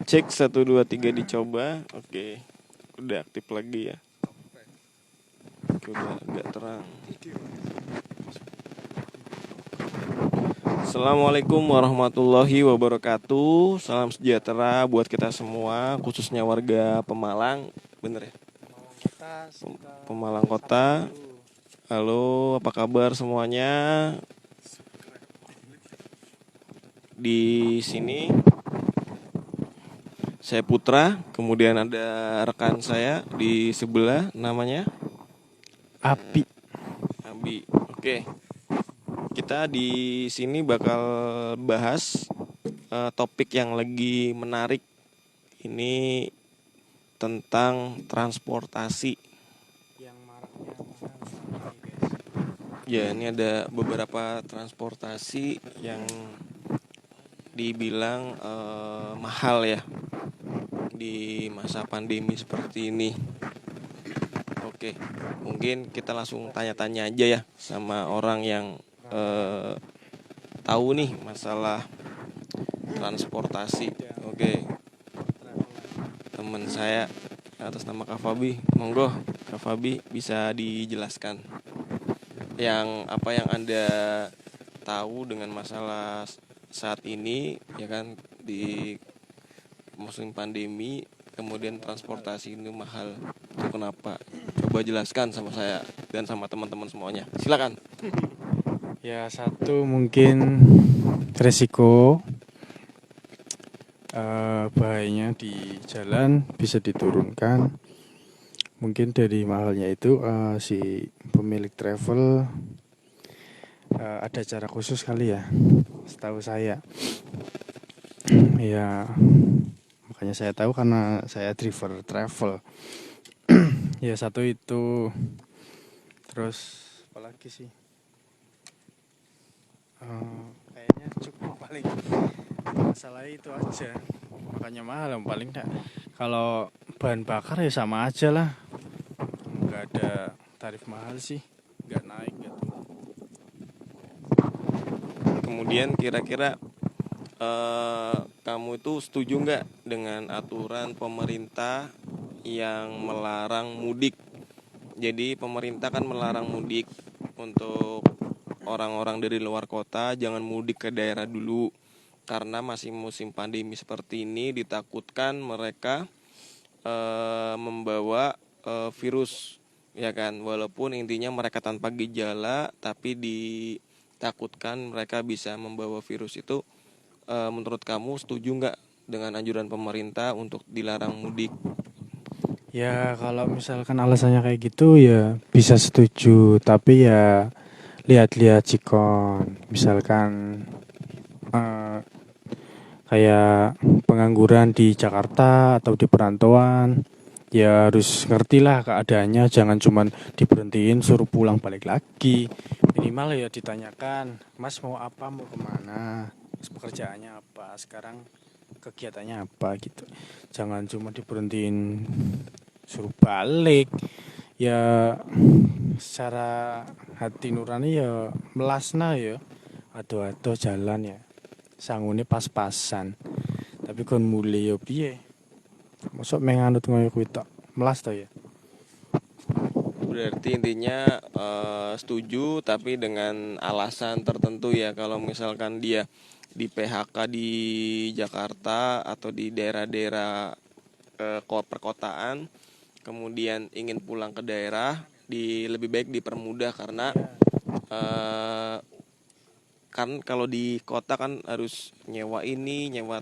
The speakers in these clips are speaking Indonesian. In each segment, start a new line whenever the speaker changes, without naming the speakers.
Cek 1 2 3 dicoba. Oke. Udah aktif lagi ya. Oke, udah agak terang. Assalamualaikum warahmatullahi wabarakatuh. Salam sejahtera buat kita semua, khususnya warga Pemalang. Bener ya? Pemalang Kota. Halo, apa kabar semuanya? Di sini saya Putra, kemudian ada rekan saya di sebelah, namanya
Abi.
Oke. Kita di sini bakal bahas topik yang lagi menarik. Ini tentang transportasi.
Yang maraknya mahal, guys.
Ya, ini ada beberapa transportasi yang dibilang mahal ya di masa pandemi seperti ini. Oke, mungkin kita langsung tanya-tanya aja ya sama orang yang tahu nih masalah transportasi. Oke, teman saya atas nama Kak Fabi, monggo Kak Fabi bisa dijelaskan apa yang Anda tahu dengan masalah saat ini ya kan, di musim pandemi, kemudian transportasi ini mahal. Itu kenapa? Coba jelaskan sama saya dan sama teman-teman semuanya. Silakan.
Ya, satu mungkin resiko bahayanya di jalan bisa diturunkan. Mungkin dari mahalnya itu si pemilik travel ada cara khusus kali ya, setahu saya. Ya, makanya saya tahu karena saya driver travel. Ya, satu itu. Terus apalagi sih? Kayaknya cukup paling masalah itu aja, makanya mahal yang paling enggak. Kalau bahan bakar ya sama aja lah, nggak ada tarif mahal sih, nggak naik gitu.
Kemudian kira-kira kamu itu setuju nggak dengan aturan pemerintah yang melarang mudik? Jadi pemerintah kan melarang mudik untuk orang-orang dari luar kota, jangan mudik ke daerah dulu karena masih musim pandemi seperti ini, ditakutkan mereka membawa virus ya kan, walaupun intinya mereka tanpa gejala tapi ditakutkan mereka bisa membawa virus itu. Menurut kamu setuju nggak dengan anjuran pemerintah untuk dilarang mudik?
Ya kalau misalkan alasannya kayak gitu ya bisa setuju, tapi ya lihat-lihat sikon. Misalkan kayak pengangguran di Jakarta atau di perantauan, ya harus ngertilah keadaannya, jangan cuman diberhentiin suruh pulang balik lagi. Minimal ya ditanyakan, Mas mau apa, mau kemana, Mas pekerjaannya apa, sekarang kegiatannya apa gitu. Jangan cuma diberhentiin suruh balik. Ya secara hati nurani ya melasna ya, ado-ado jalan ya, sangune pas-pasan. Tapi kon mule yo piye? Mosok menganut ngoyo kuwi tok. Melas to ya.
Berarti intinya setuju tapi dengan alasan tertentu ya. Kalau misalkan dia di PHK di Jakarta atau di daerah-daerah perkotaan, kemudian ingin pulang ke daerah, lebih baik dipermudah karena kan kalau di kota kan harus nyewa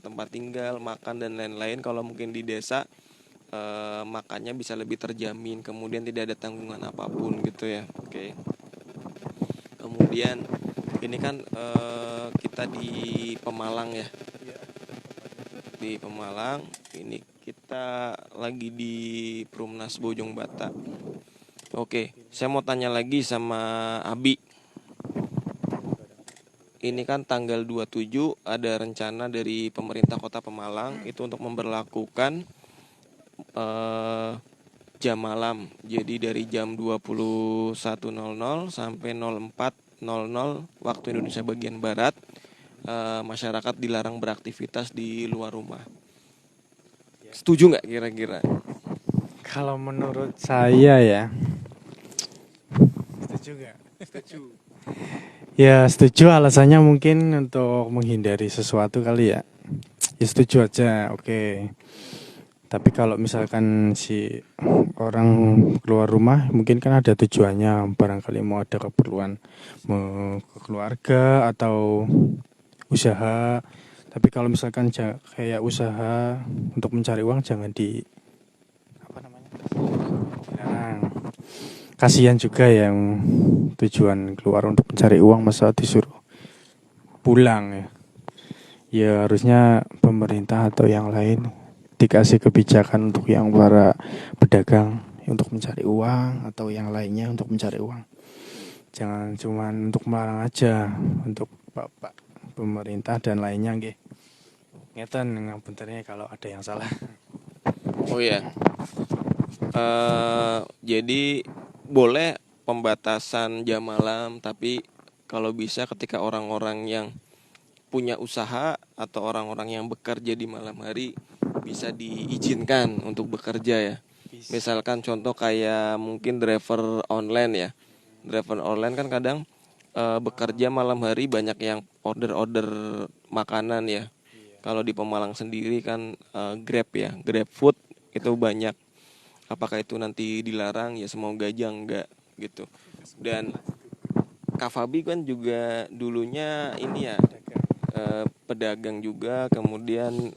tempat tinggal, makan dan lain-lain. Kalau mungkin di desa makannya bisa lebih terjamin, kemudian tidak ada tanggungan apapun gitu ya. Oke. Kemudian ini kan kita di Pemalang ya. Di Pemalang ini kita lagi di Perumnas Bojong Bata. Oke, saya mau tanya lagi sama Abi. Ini kan tanggal 27 ada rencana dari pemerintah Kota Pemalang itu untuk memberlakukan jam malam. Jadi dari jam 21.00 sampai 04.00 waktu Indonesia bagian Barat, masyarakat dilarang beraktivitas di luar rumah. Setuju nggak kira-kira?
Kalau menurut saya ya, setuju nggak?
Setuju.
Ya setuju, alasannya mungkin untuk menghindari sesuatu kali ya. Ya setuju aja, oke. Tapi kalau misalkan si orang keluar rumah, mungkin kan ada tujuannya, barangkali mau ada keperluan, mau ke keluarga atau usaha. Tapi kalau misalkan kayak usaha untuk mencari uang, jangan di apa namanya, dilarang. Kasihan juga yang tujuan keluar untuk mencari uang, masa disuruh pulang ya. Ya harusnya pemerintah atau yang lain dikasih kebijakan untuk yang para pedagang untuk mencari uang atau yang lainnya untuk mencari uang. Jangan cuma untuk melarang aja, untuk bapak pemerintah dan lainnya nggih. Ngeten ngapuntennya kalau ada yang salah.
Oh iya. Jadi boleh pembatasan jam malam, tapi kalau bisa ketika orang-orang yang punya usaha atau orang-orang yang bekerja di malam hari bisa diizinkan untuk bekerja ya. Misalkan contoh kayak mungkin driver online ya. Driver online kan kadang bekerja malam hari, banyak yang order-order makanan ya. Kalau di Pemalang sendiri kan Grab ya, Grab Food itu banyak. Apakah itu nanti dilarang? Ya semoga aja enggak gitu. Dan Kak Fabi kan juga dulunya ini ya, pedagang juga, kemudian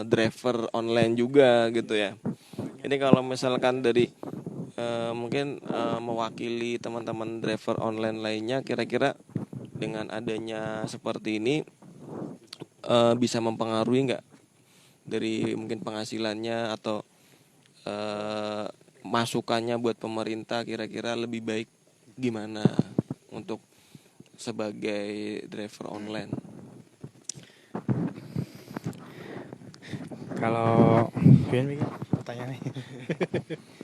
driver online juga gitu ya. Ini kalau misalkan dari mungkin mewakili teman-teman driver online lainnya, kira-kira dengan adanya seperti ini bisa mempengaruhi nggak dari mungkin penghasilannya atau masukannya buat pemerintah, kira-kira lebih baik gimana untuk sebagai driver online?
Kalau pertanyaannya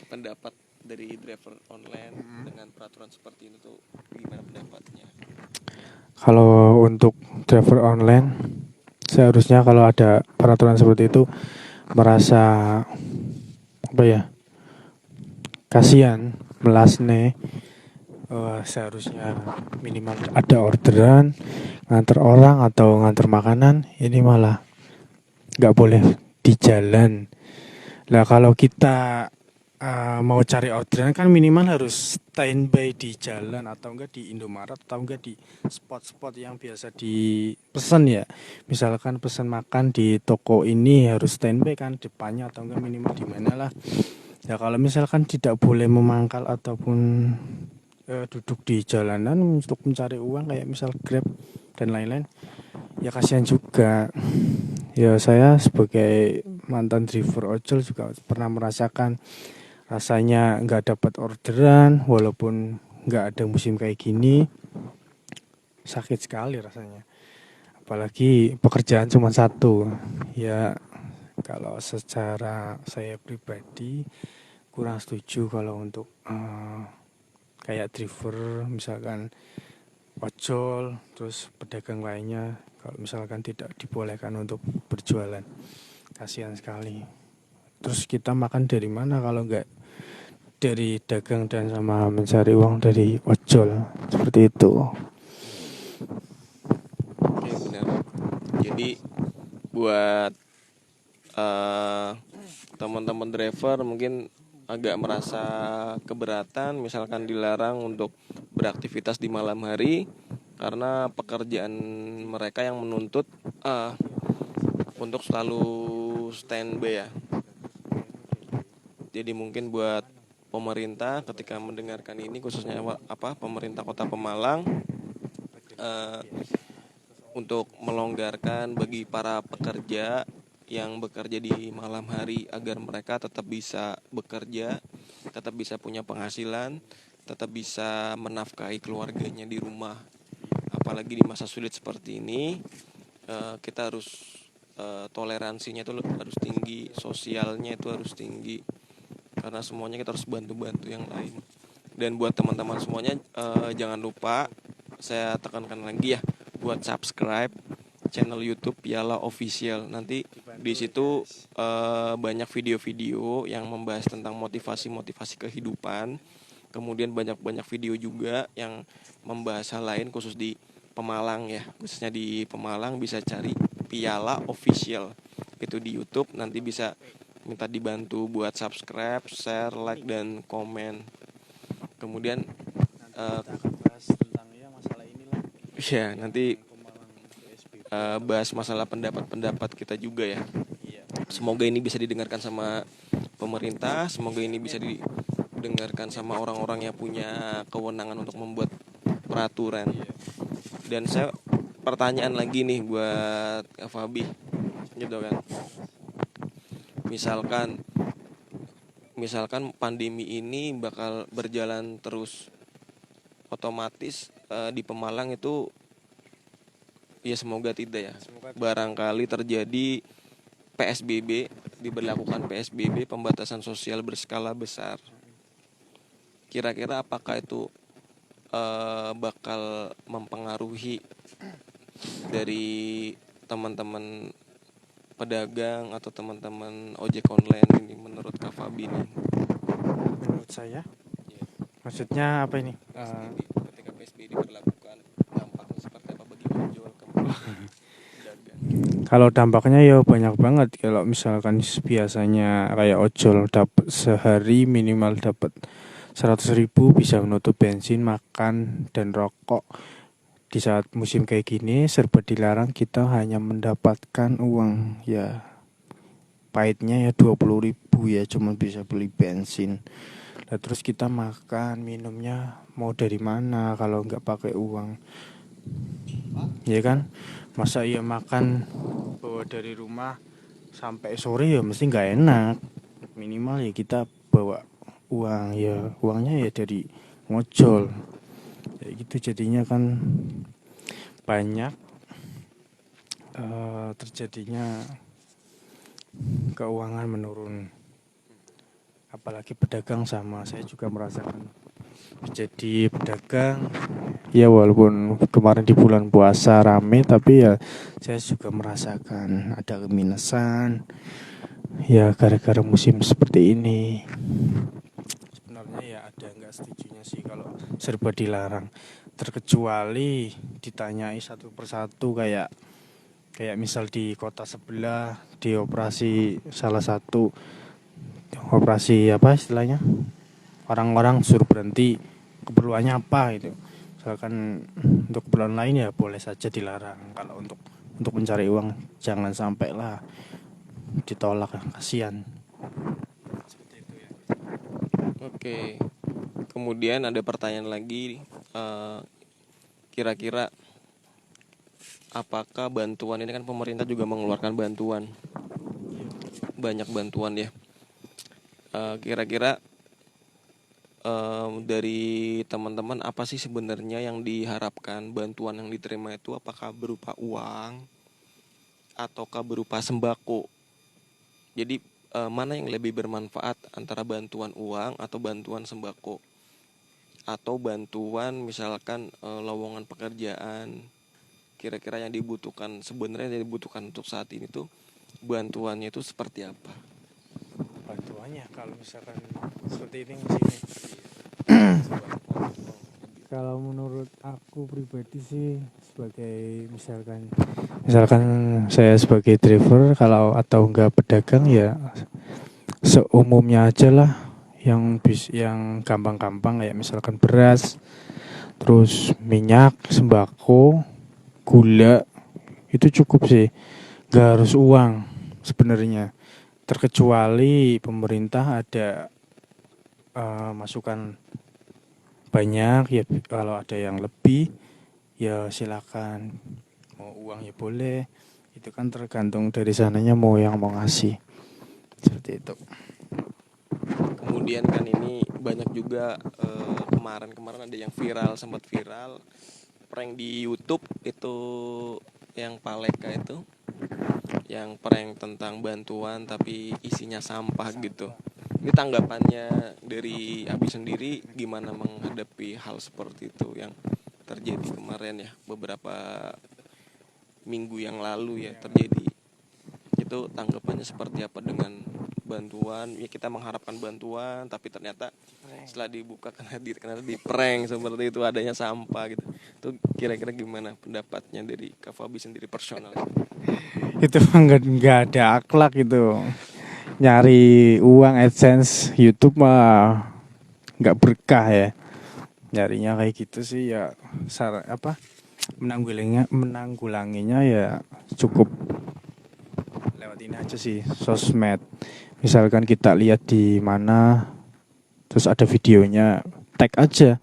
Pendapat dari driver online dengan peraturan seperti ini tuh gimana pendapatnya?
kalau untuk driver online, seharusnya kalau ada peraturan seperti itu merasa apa ya, kasihan, melas nih. Seharusnya minimal ada orderan, nganter orang atau nganter makanan, ini malah nggak boleh di jalan. Nah kalau kita mau cari orderan kan minimal harus standby di jalan atau enggak di Indomaret atau enggak di spot-spot yang biasa dipesan ya. Misalkan pesan makan di toko ini harus standby kan depannya atau enggak minimal di mana lah. Ya kalau misalkan tidak boleh memangkal ataupun duduk di jalanan untuk mencari uang kayak misal Grab dan lain-lain, ya kasihan juga. Ya saya sebagai mantan driver ojol juga pernah merasakan rasanya nggak dapat orderan walaupun nggak ada musim kayak gini, sakit sekali rasanya. Apalagi pekerjaan cuma satu. Ya kalau secara saya pribadi kurang setuju kalau untuk kayak driver misalkan ojol terus pedagang lainnya kalau misalkan tidak dibolehkan untuk berjualan, kasihan sekali. Terus kita makan dari mana kalau nggak dari dagang dan sama mencari uang dari ojol seperti itu.
Oke, benar. Jadi buat teman-teman driver mungkin agak merasa keberatan misalkan dilarang untuk beraktivitas di malam hari, karena pekerjaan mereka yang menuntut untuk selalu standby ya. Jadi mungkin buat pemerintah ketika mendengarkan ini, khususnya pemerintah Kota Pemalang, untuk melonggarkan bagi para pekerja yang bekerja di malam hari agar mereka tetap bisa bekerja, tetap bisa punya penghasilan, tetap bisa menafkahi keluarganya di rumah. Apalagi di masa sulit seperti ini, kita harus toleransinya itu harus tinggi, sosialnya itu harus tinggi, karena semuanya kita harus bantu-bantu yang lain. Dan buat teman-teman semuanya, jangan lupa saya tekankan lagi ya, buat subscribe channel YouTube Piala Official. Nanti di situ banyak video-video yang membahas tentang motivasi kehidupan. Kemudian banyak video juga yang membahas hal lain khusus di Pemalang ya. Khususnya di Pemalang bisa cari Piala Official. Itu di YouTube, nanti bisa minta dibantu buat subscribe, share, like, dan komen. Kemudian
Kita akan bahas tentang ya masalah inilah.
ya nanti
Pemalang PSBB.
bahas masalah pendapat kita juga ya.
Iya.
Semoga ini bisa didengarkan sama pemerintah, semoga ini bisa didengarkan sama orang-orang yang punya kewenangan untuk membuat peraturan. Dan saya pertanyaan lagi nih buat Kak Fabi, gitu kan. Misalkan pandemi ini bakal berjalan terus, otomatis di Pemalang itu ya semoga tidak ya. Barangkali terjadi PSBB, diberlakukan PSBB, pembatasan sosial berskala besar. Kira-kira apakah itu bakal mempengaruhi dari teman-teman pedagang atau teman-teman ojek online ini menurut Kak Fabi nih?
Menurut saya, maksudnya apa ini?
Ketika PSBB diberlakukan, dampaknya seperti apa bagi ojol kemudian pedagang?
Kalau dampaknya ya banyak banget. Kalau misalkan biasanya kayak ojol dapat sehari minimal dapat 100.000, bisa menutup bensin, makan, dan rokok. Di saat musim kayak gini serba dilarang, kita hanya mendapatkan uang ya pahitnya ya 20.000 ya, cuma bisa beli bensin. Nah, terus kita makan minumnya mau dari mana kalau nggak pakai uang, ya kan? Masa iya makan bawa dari rumah sampai sore ya mesti nggak enak. Minimal ya kita bawa uang, ya uangnya ya dari ngojol. Kayak gitu jadinya kan banyak terjadinya keuangan menurun. Apalagi pedagang, sama saya juga merasakan jadi pedagang. Ya walaupun kemarin di bulan puasa rame, tapi ya saya juga merasakan ada keminusan. Ya gara-gara musim seperti ini. Sebenarnya ya ada nggak setujunya sih kalau serba dilarang. Terkecuali ditanyai satu persatu, kayak misal di kota sebelah dioperasi salah satu operasi apa istilahnya, orang-orang suruh berhenti, keperluannya apa gitu. Misalkan untuk keperluan lain ya boleh saja dilarang. Kalau untuk mencari uang jangan sampai lah ditolak, kasihan. Seperti itu ya.
Oke. Kemudian ada pertanyaan lagi, kira-kira apakah bantuan ini, kan pemerintah juga mengeluarkan bantuan, banyak bantuan ya. Kira-kira dari teman-teman apa sih sebenarnya yang diharapkan bantuan yang diterima itu? Apakah berupa uang ataukah berupa sembako? Jadi mana yang lebih bermanfaat antara bantuan uang atau bantuan sembako? Atau bantuan misalkan lowongan pekerjaan? Kira-kira yang dibutuhkan, sebenarnya yang dibutuhkan untuk saat ini tuh bantuannya itu seperti apa?
Bantuannya kalau misalkan seperti ini musimnya, kalau menurut aku pribadi sih, sebagai misalkan saya sebagai driver kalau atau enggak pedagang ya seumumnya aja lah, yang gampang-gampang kayak misalkan beras, terus minyak, sembako, gula, itu cukup sih, nggak harus uang sebenarnya. Terkecuali pemerintah ada masukan banyak ya, kalau ada yang lebih ya silakan, mau uang ya boleh, itu kan tergantung dari sananya mau ngasih, seperti itu.
Kemudian kan ini banyak juga kemarin ada yang sempat viral prank di YouTube itu, yang Paleka itu, yang prank tentang bantuan tapi isinya sampah gitu. Ini tanggapannya dari Abi sendiri gimana menghadapi hal seperti itu, yang terjadi kemarin ya, beberapa minggu yang lalu ya terjadi. Itu tanggapannya seperti apa dengan bantuan? Ya kita mengharapkan bantuan, tapi ternyata setelah dibuka karena di prank seperti itu, adanya sampah gitu. Itu kira-kira gimana pendapatnya dari Kak Fabi sendiri personal?
Itu nggak ada akhlak itu. Nyari uang AdSense YouTube mah nggak berkah ya. Nyarinya kayak gitu sih ya, menanggulanginya ya cukup lewat ini aja sih, sosmed. Misalkan kita lihat di mana terus ada videonya, tag aja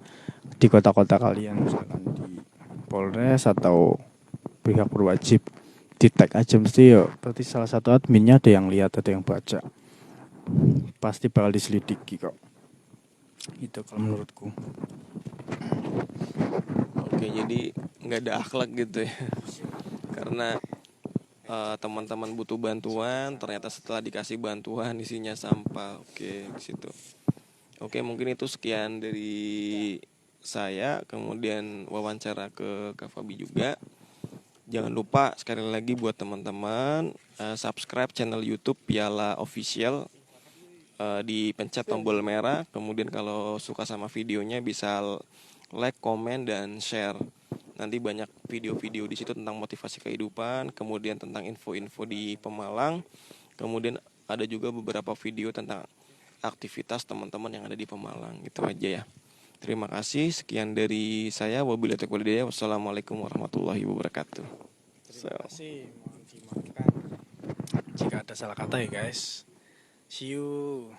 di kota-kota kalian, misalkan di Polres atau pihak berwajib, di tag aja, mesti ya berarti salah satu adminnya ada yang lihat, ada yang baca, pasti bakal diselidiki kok. Itu kalau menurutku.
Oke, jadi nggak ada akhlak gitu ya. Karena teman-teman butuh bantuan, ternyata setelah dikasih bantuan isinya sampah. Oke, di situ. Oke, mungkin itu sekian dari saya. Kemudian wawancara ke Kak Fabi juga. Jangan lupa sekali lagi buat teman-teman subscribe channel YouTube Piala Official, dipencet tombol merah. Kemudian kalau suka sama videonya bisa like, komen, dan share. Nanti banyak video-video di situ tentang motivasi kehidupan, kemudian tentang info-info di Pemalang, kemudian ada juga beberapa video tentang aktivitas teman-teman yang ada di Pemalang. Gitu aja ya. Terima kasih. Sekian dari saya. Wabillahi taufiq wal hidayah. Wassalamualaikum warahmatullahi wabarakatuh.
Terima kasih, mohon dimaafkan jika ada salah kata ya guys. See you.